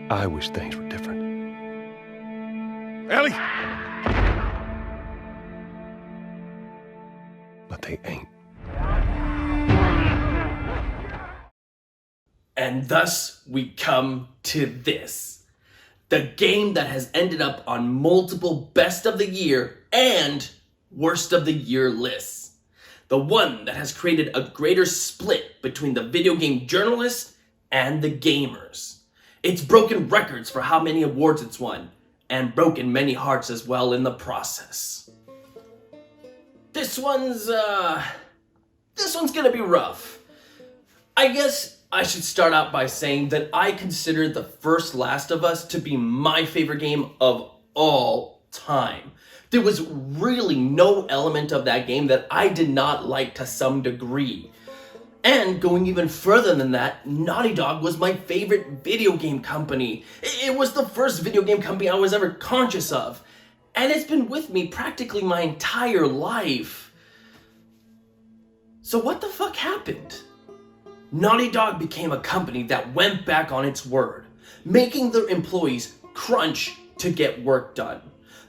I wish things were different. Ellie! But they ain't. And thus we come to this. The game that has ended up on multiple best of the year and worst of the year lists. The one that has created a greater split between the video game journalists and the gamers. It's broken records for how many awards it's won, and broken many hearts as well in the process. This one's gonna be rough. I guess I should start out by saying that I consider the first Last of Us to be my favorite game of all time. There was really no element of that game that I did not like to some degree. And going even further than that, Naughty Dog was my favorite video game company. It was the first video game company I was ever conscious of. And it's been with me practically my entire life. So what the fuck happened? Naughty Dog became a company that went back on its word, making their employees crunch to get work done.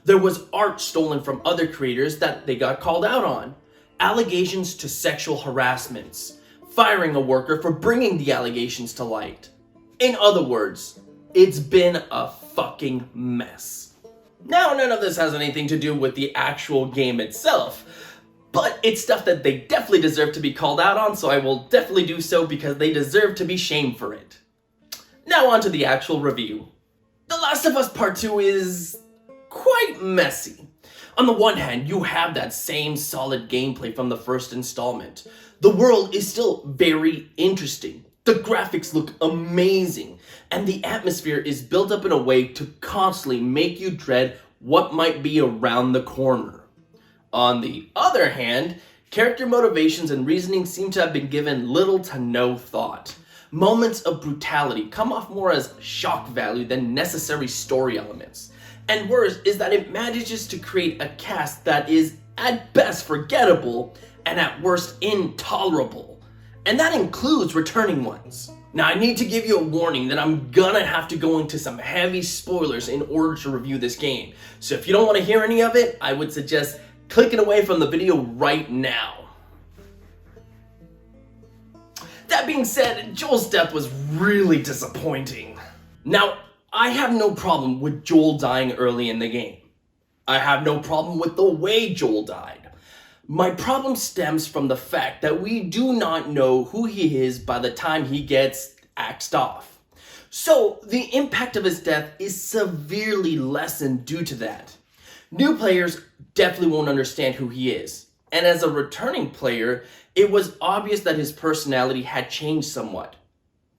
There was art stolen from other creators that they got called out on, allegations to sexual harassments, firing a worker for bringing the allegations to light. In other words, it's been a fucking mess. Now, none of this has anything to do with the actual game itself, but it's stuff that they definitely deserve to be called out on, so I will definitely do so because they deserve to be shamed for it. Now on to the actual review. The Last of Us Part 2 is quite messy. On the one hand, you have that same solid gameplay from the first installment. The world is still very interesting. The graphics look amazing, and the atmosphere is built up in a way to constantly make you dread what might be around the corner. On the other hand, character motivations and reasoning seem to have been given little to no thought. Moments of brutality come off more as shock value than necessary story elements. And worse is that it manages to create a cast that is at best forgettable and at worst intolerable. And that includes returning ones. Now I need to give you a warning that I'm gonna have to go into some heavy spoilers in order to review this game. So if you don't want to hear any of it, I would suggest clicking away from the video right now. That being said, Joel's death was really disappointing. Now, I have no problem with Joel dying early in the game. I have no problem with the way Joel died. My problem stems from the fact that we do not know who he is by the time he gets axed off. So the impact of his death is severely lessened due to that. New players definitely won't understand who he is. And as a returning player, it was obvious that his personality had changed somewhat.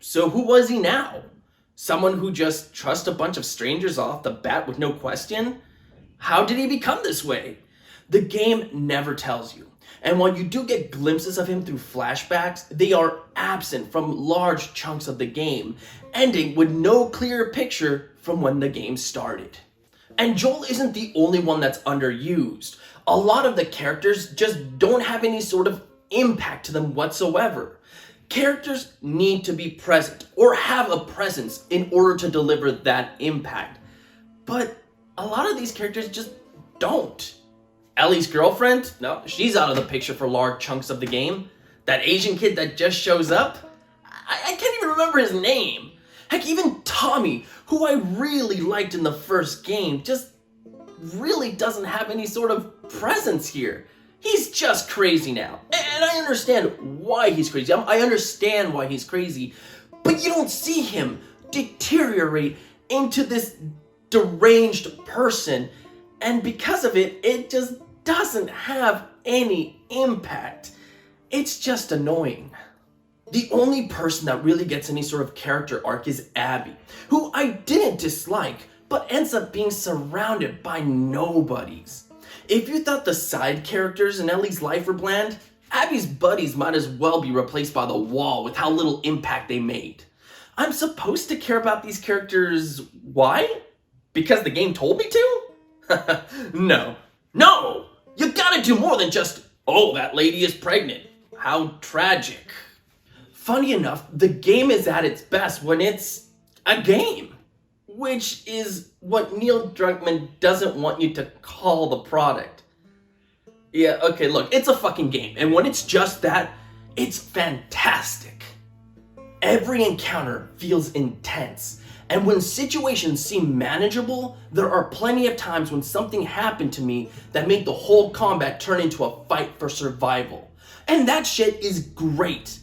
So who was he now? Someone who just trusts a bunch of strangers off the bat with no question? How did he become this way? The game never tells you. And while you do get glimpses of him through flashbacks, they are absent from large chunks of the game, ending with no clear picture from when the game started. And Joel isn't the only one that's underused. A lot of the characters just don't have any sort of impact to them whatsoever. Characters need to be present or have a presence in order to deliver that impact. But a lot of these characters just don't. Ellie's girlfriend? No, she's out of the picture for large chunks of the game. That Asian kid that just shows up? I can't even remember his name. Heck, even Tommy, who I really liked in the first game, just really doesn't have any sort of presence here. He's just crazy now. And I understand why he's crazy. I understand why he's crazy. But you don't see him deteriorate into this deranged person. And because of it, it just doesn't have any impact. It's just annoying. The only person that really gets any sort of character arc is Abby, who I didn't dislike, but ends up being surrounded by nobodies. If you thought the side characters in Ellie's life were bland, Abby's buddies might as well be replaced by the wall with how little impact they made. I'm supposed to care about these characters, why? Because the game told me to? No, you gotta do more than just, oh, that lady is pregnant. How tragic. Funny enough, the game is at its best when it's a game. which is what Neil Druckmann doesn't want you to call the product. Yeah, okay, look, it's a fucking game, and when it's just that, it's fantastic. Every encounter feels intense, and when situations seem manageable, there are plenty of times when something happened to me that made the whole combat turn into a fight for survival. And that shit is great.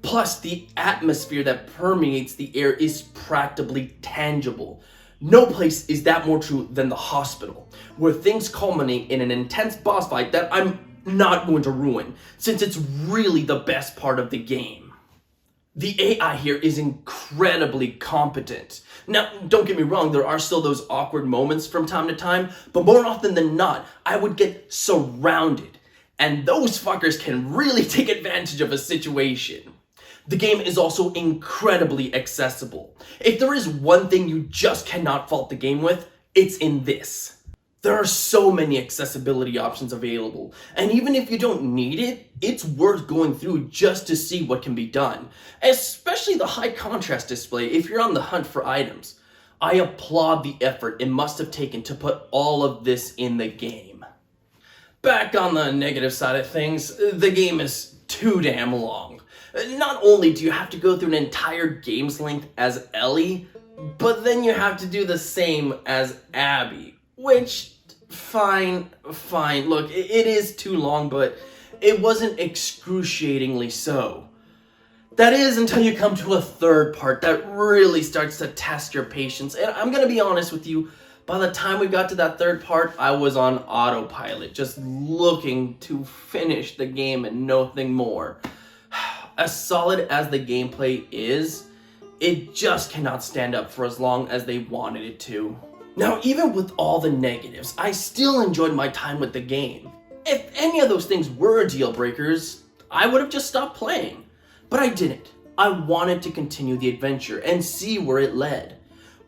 Plus, the atmosphere that permeates the air is practically tangible. No place is that more true than the hospital, where things culminate in an intense boss fight that I'm not going to ruin, since it's really the best part of the game. The AI here is incredibly competent. Now, don't get me wrong, there are still those awkward moments from time to time, but more often than not, I would get surrounded, and those fuckers can really take advantage of a situation. The game is also incredibly accessible. If there is one thing you just cannot fault the game with, it's in this. There are so many accessibility options available, and even if you don't need it, it's worth going through just to see what can be done, especially the high contrast display if you're on the hunt for items. I applaud the effort it must have taken to put all of this in the game. Back on the negative side of things, the game is too damn long. Not only do you have to go through an entire game's length as Ellie, but then you have to do the same as Abby, which, fine, look, it is too long, but it wasn't excruciatingly so. That is until you come to a third part that really starts to test your patience, and I'm gonna be honest with you, by the time we got to that third part, I was on autopilot, just looking to finish the game and nothing more. As solid as the gameplay is, it just cannot stand up for as long as they wanted it to. Now, even with all the negatives, I still enjoyed my time with the game. If any of those things were deal breakers, I would have just stopped playing. But I didn't. I wanted to continue the adventure and see where it led.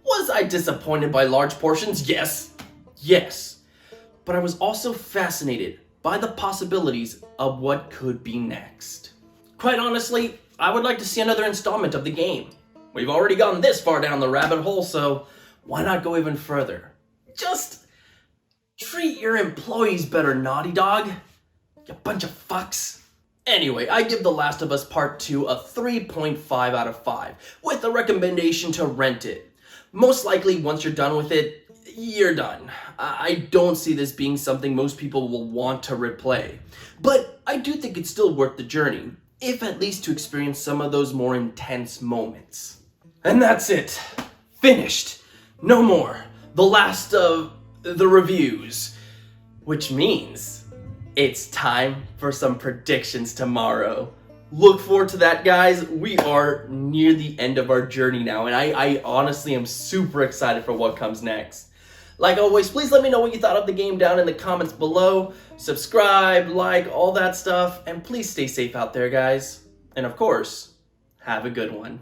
Was I disappointed by large portions? Yes. But I was also fascinated by the possibilities of what could be next. Quite honestly, I would like to see another installment of the game. We've already gone this far down the rabbit hole, so why not go even further? Just treat your employees better, Naughty Dog. You bunch of fucks. Anyway, I give The Last of Us Part 2 a 3.5 out of 5, with a recommendation to rent it. Most likely, once you're done with it, you're done. I don't see this being something most people will want to replay. But I do think it's still worth the journey, if at least to experience some of those more intense moments. And that's it. Finished. No more. The last of the reviews. Which means it's time for some predictions tomorrow. Look forward to that, guys. We are near the end of our journey now, and I honestly am super excited for what comes next. Like always, please let me know what you thought of the game down in the comments below. Subscribe, like, all that stuff, and please stay safe out there, guys. And of course, have a good one.